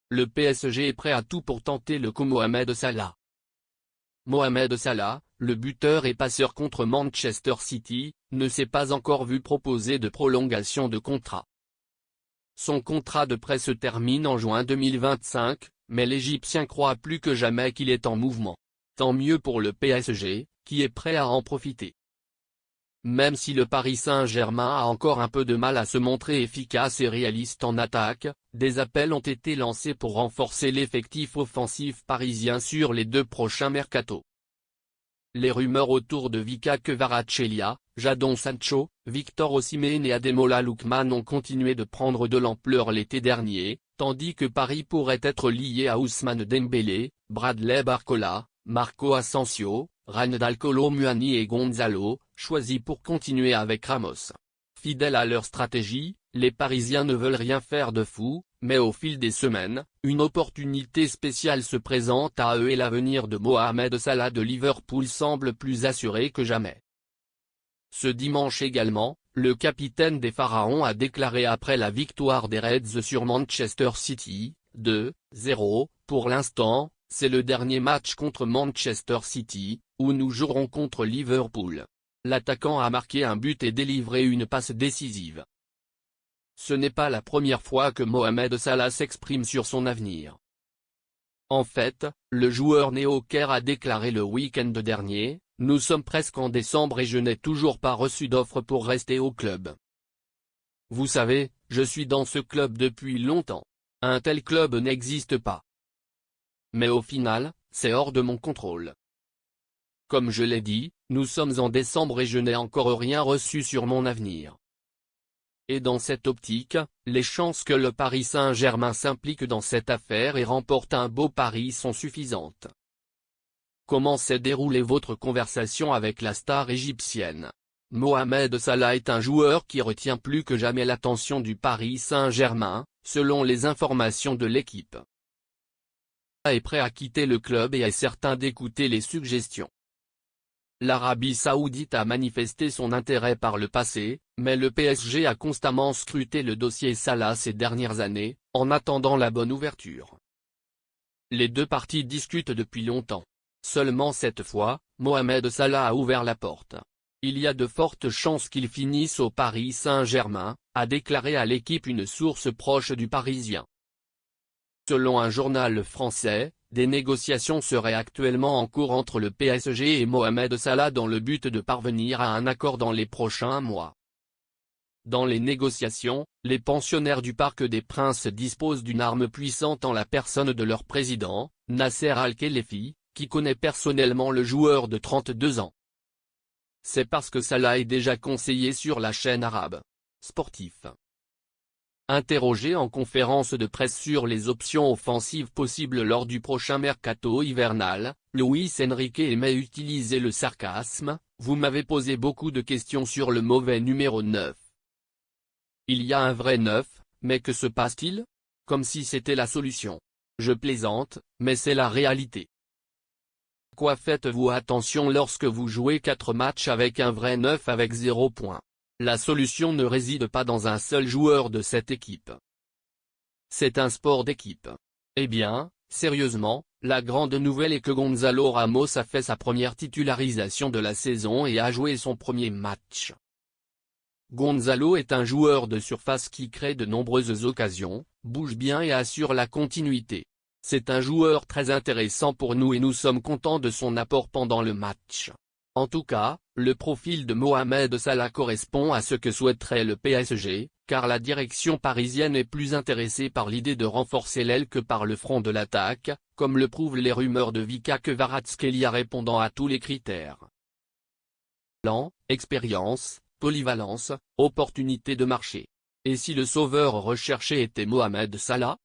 Le PSG est prêt à tout pour tenter le coup Mohamed Salah. Mohamed Salah, le buteur et passeur contre Manchester City, ne s'est pas encore vu proposer de prolongation de contrat. Son contrat de prêt se termine en juin 2025, mais l'Égyptien croit plus que jamais qu'il est en mouvement. Tant mieux pour le PSG, qui est prêt à en profiter. Même si le Paris Saint-Germain a encore un peu de mal à se montrer efficace et réaliste en attaque, des appels ont été lancés pour renforcer l'effectif offensif parisien sur les 2 prochains mercatos. Les rumeurs autour de Vika Kvaratskhelia, Jadon Sancho, Victor Osimhen et Ademola Lookman ont continué de prendre de l'ampleur l'été dernier, tandis que Paris pourrait être lié à Ousmane Dembélé, Bradley Barcola, Marco Asensio, Randal Kolo Muani et Gonzalo, choisis pour continuer avec Ramos. Fidèles à leur stratégie, les Parisiens ne veulent rien faire de fou, mais au fil des semaines, une opportunité spéciale se présente à eux et l'avenir de Mohamed Salah de Liverpool semble plus assuré que jamais. Ce dimanche également, le capitaine des Pharaons a déclaré après la victoire des Reds sur Manchester City, 2-0, pour l'instant, c'est le dernier match contre Manchester City, où nous jouerons contre Liverpool. L'attaquant a marqué un but et délivré une passe décisive. Ce n'est pas la première fois que Mohamed Salah s'exprime sur son avenir. En fait, le joueur néo-caire a déclaré le week-end dernier, « Nous sommes presque en décembre et je n'ai toujours pas reçu d'offre pour rester au club. Vous savez, je suis dans ce club depuis longtemps. Un tel club n'existe pas. Mais au final, c'est hors de mon contrôle. Comme je l'ai dit, nous sommes en décembre et je n'ai encore rien reçu sur mon avenir. » Et dans cette optique, les chances que le Paris Saint-Germain s'implique dans cette affaire et remporte un beau pari sont suffisantes. Comment s'est déroulée votre conversation avec la star égyptienne? Mohamed Salah est un joueur qui retient plus que jamais l'attention du Paris Saint-Germain, selon les informations de l'équipe. Est prêt à quitter le club et est certain d'écouter les suggestions. L'Arabie Saoudite a manifesté son intérêt par le passé, mais le PSG a constamment scruté le dossier Salah ces dernières années, en attendant la bonne ouverture. Les deux parties discutent depuis longtemps. Seulement cette fois, Mohamed Salah a ouvert la porte. Il y a de fortes chances qu'il finisse au Paris Saint-Germain, a déclaré à l'équipe une source proche du Parisien. Selon un journal français, des négociations seraient actuellement en cours entre le PSG et Mohamed Salah dans le but de parvenir à un accord dans les prochains mois. Dans les négociations, les pensionnaires du Parc des Princes disposent d'une arme puissante en la personne de leur président, Nasser Al-Khelaifi, qui connaît personnellement le joueur de 32 ans. C'est parce que Salah est déjà conseillé sur la chaîne arabe Sportif. Interrogé en conférence de presse sur les options offensives possibles lors du prochain mercato hivernal, Luis Enrique aimait utiliser le sarcasme, « Vous m'avez posé beaucoup de questions sur le mauvais numéro 9. Il y a un vrai 9, mais que se passe-t-il? Comme si c'était la solution. Je plaisante, mais c'est la réalité. Quoi faites-vous attention lorsque vous jouez 4 matchs avec un vrai 9 avec 0 points? La solution ne réside pas dans un seul joueur de cette équipe. C'est un sport d'équipe. Eh bien, sérieusement, la grande nouvelle est que Gonzalo Ramos a fait sa première titularisation de la saison et a joué son premier match. Gonzalo est un joueur de surface qui crée de nombreuses occasions, bouge bien et assure la continuité. C'est un joueur très intéressant pour nous et nous sommes contents de son apport pendant le match. En tout cas, le profil de Mohamed Salah correspond à ce que souhaiterait le PSG, car la direction parisienne est plus intéressée par l'idée de renforcer l'aile que par le front de l'attaque, comme le prouvent les rumeurs de Vika Kvaratskhelia répondant à tous les critères. Talent, expérience, polyvalence, opportunité de marché. Et si le sauveur recherché était Mohamed Salah?